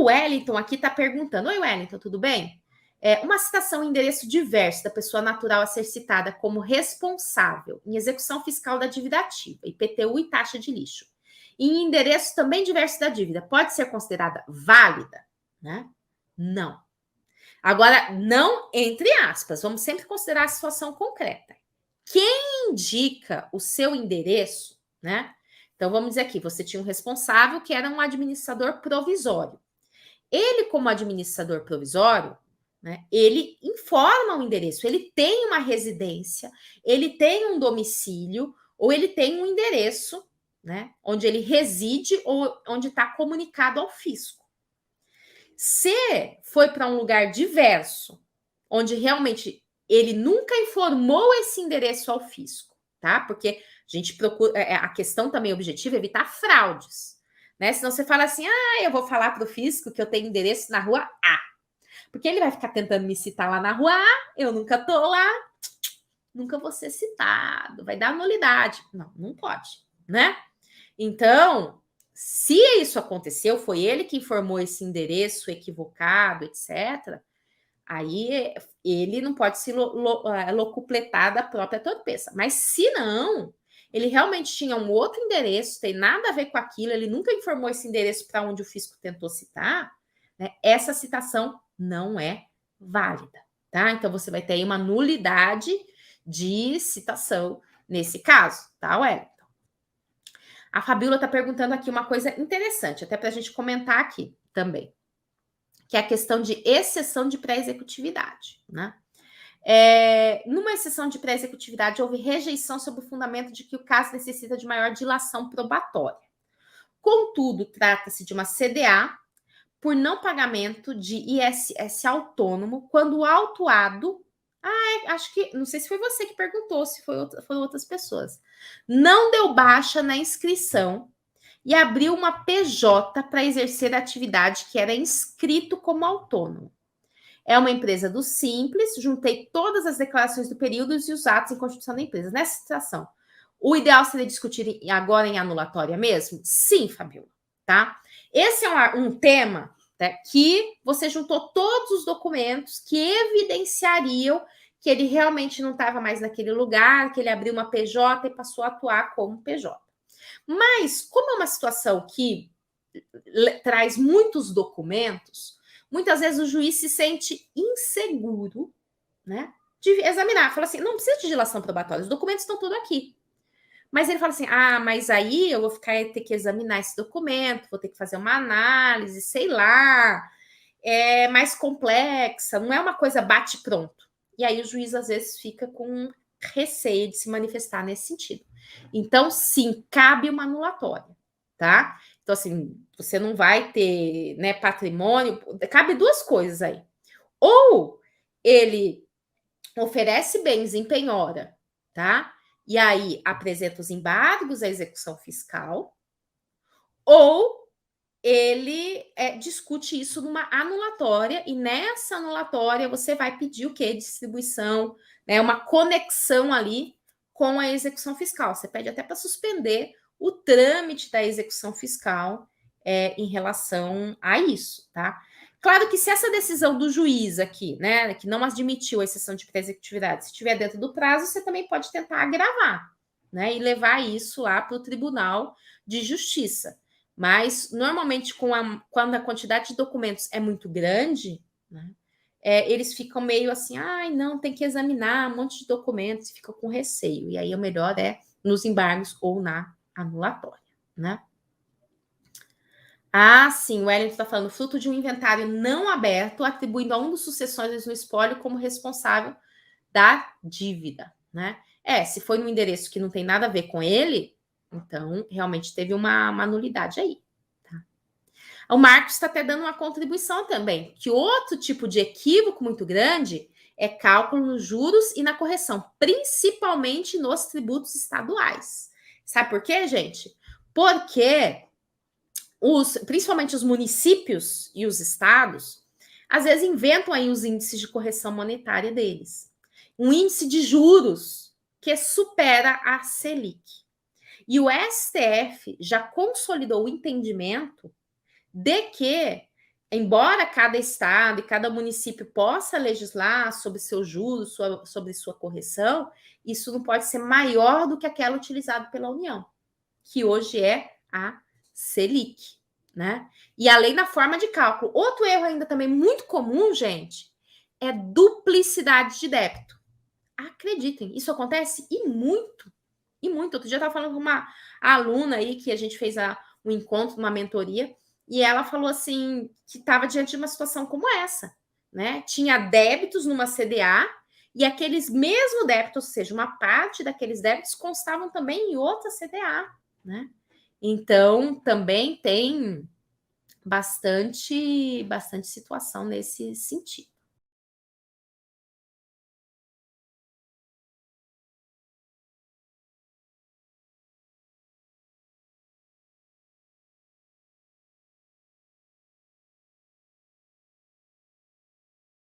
O Wellington aqui está perguntando: oi, Wellington, tudo bem? Uma citação em endereço diverso da pessoa natural a ser citada como responsável em execução fiscal da dívida ativa, IPTU e taxa de lixo, e em endereço também diverso da dívida, pode ser considerada válida? Né? Não. Agora, não entre aspas, vamos sempre considerar a situação concreta. Quem indica o seu endereço, né? Então, vamos dizer aqui, você tinha um responsável que era um administrador provisório. Ele, como administrador provisório, né, ele informa o endereço, ele tem uma residência, ele tem um domicílio, ou ele tem um endereço, né, onde ele reside ou onde está comunicado ao fisco. Se foi para um lugar diverso, onde realmente ele nunca informou esse endereço ao fisco, tá? Porque a gente procura, a questão também objetiva é evitar fraudes, né? Senão você fala assim, eu vou falar para o fisco que eu tenho endereço na rua A, porque ele vai ficar tentando me citar lá na rua A, eu nunca tô lá, nunca vou ser citado, vai dar nulidade. Não, não pode, né? Então, se isso aconteceu, foi ele que informou esse endereço equivocado, etc., aí ele não pode se locupletar da própria torpeza. Mas se não, ele realmente tinha um outro endereço, tem nada a ver com aquilo, ele nunca informou esse endereço para onde o fisco tentou citar, né? Essa citação não é válida, tá? Então você vai ter aí uma nulidade de citação nesse caso, tá, Wellington? A Fabíola está perguntando aqui uma coisa interessante, até para a gente comentar aqui também, que é a questão de exceção de pré-executividade, né? Numa exceção de pré-executividade, houve rejeição sob o fundamento de que o caso necessita de maior dilação probatória. Contudo, trata-se de uma CDA por não pagamento de ISS autônomo quando o autuado... acho que... Não sei se foi você que perguntou, se foram outras pessoas. Não deu baixa na inscrição e abriu uma PJ para exercer a atividade que era inscrito como autônomo. É uma empresa do Simples, juntei todas as declarações do período e os atos em constituição da empresa. Nessa situação, o ideal seria discutir agora em anulatória mesmo? Sim, Fabiola, tá? Esse é um tema, né, que você juntou todos os documentos que evidenciariam que ele realmente não estava mais naquele lugar, que ele abriu uma PJ e passou a atuar como PJ. Mas, como é uma situação que traz muitos documentos, muitas vezes o juiz se sente inseguro, né, de examinar. Fala assim, não precisa de dilação probatória, os documentos estão tudo aqui. Mas ele fala assim, mas aí eu vou ter que examinar esse documento, vou ter que fazer uma análise, sei lá, é mais complexa, não é uma coisa bate-pronto. E aí o juiz, às vezes, fica com receio de se manifestar nesse sentido. Então, sim, cabe uma anulatória, tá? Então, assim, você não vai ter, né, patrimônio, cabe duas coisas aí. Ou ele oferece bens em penhora, tá? E aí apresenta os embargos à execução fiscal, ou ele discute isso numa anulatória, e nessa anulatória você vai pedir o quê? Distribuição, né? Uma conexão ali com a execução fiscal. Você pede até para suspender o trâmite da execução fiscal em relação a isso, tá? Claro que se essa decisão do juiz aqui, né, que não admitiu a exceção de pré-executividade, se estiver dentro do prazo, você também pode tentar agravar, né, e levar isso lá para o Tribunal de Justiça. Mas, normalmente, quando a quantidade de documentos é muito grande, né, eles ficam meio assim, não, tem que examinar um monte de documentos, e ficam com receio. E aí, o melhor é nos embargos ou na anulatória, né? Sim, o Wellington está falando, fruto de um inventário não aberto, atribuindo a um dos sucessores no espólio como responsável da dívida, né? Se foi num endereço que não tem nada a ver com ele, então realmente teve uma nulidade aí. Tá? O Marcos está até dando uma contribuição também, que outro tipo de equívoco muito grande é cálculo nos juros e na correção, principalmente nos tributos estaduais. Sabe por quê, gente? Porque principalmente os municípios e os estados, às vezes inventam aí os índices de correção monetária deles. Um índice de juros que supera a Selic. E o STF já consolidou o entendimento de que embora cada estado e cada município possa legislar sobre seus juros, sobre sua correção, isso não pode ser maior do que aquela utilizada pela União, que hoje é a Selic, né? E além da forma de cálculo. Outro erro ainda também muito comum, gente, é duplicidade de débito. Acreditem, isso acontece e muito. E muito. Outro dia eu estava falando com uma aluna aí que a gente fez um encontro, uma mentoria, e ela falou assim que estava diante de uma situação como essa, né? Tinha débitos numa CDA e aqueles mesmos débitos, ou seja, uma parte daqueles débitos constavam também em outra CDA, né? Então, também tem bastante situação nesse sentido.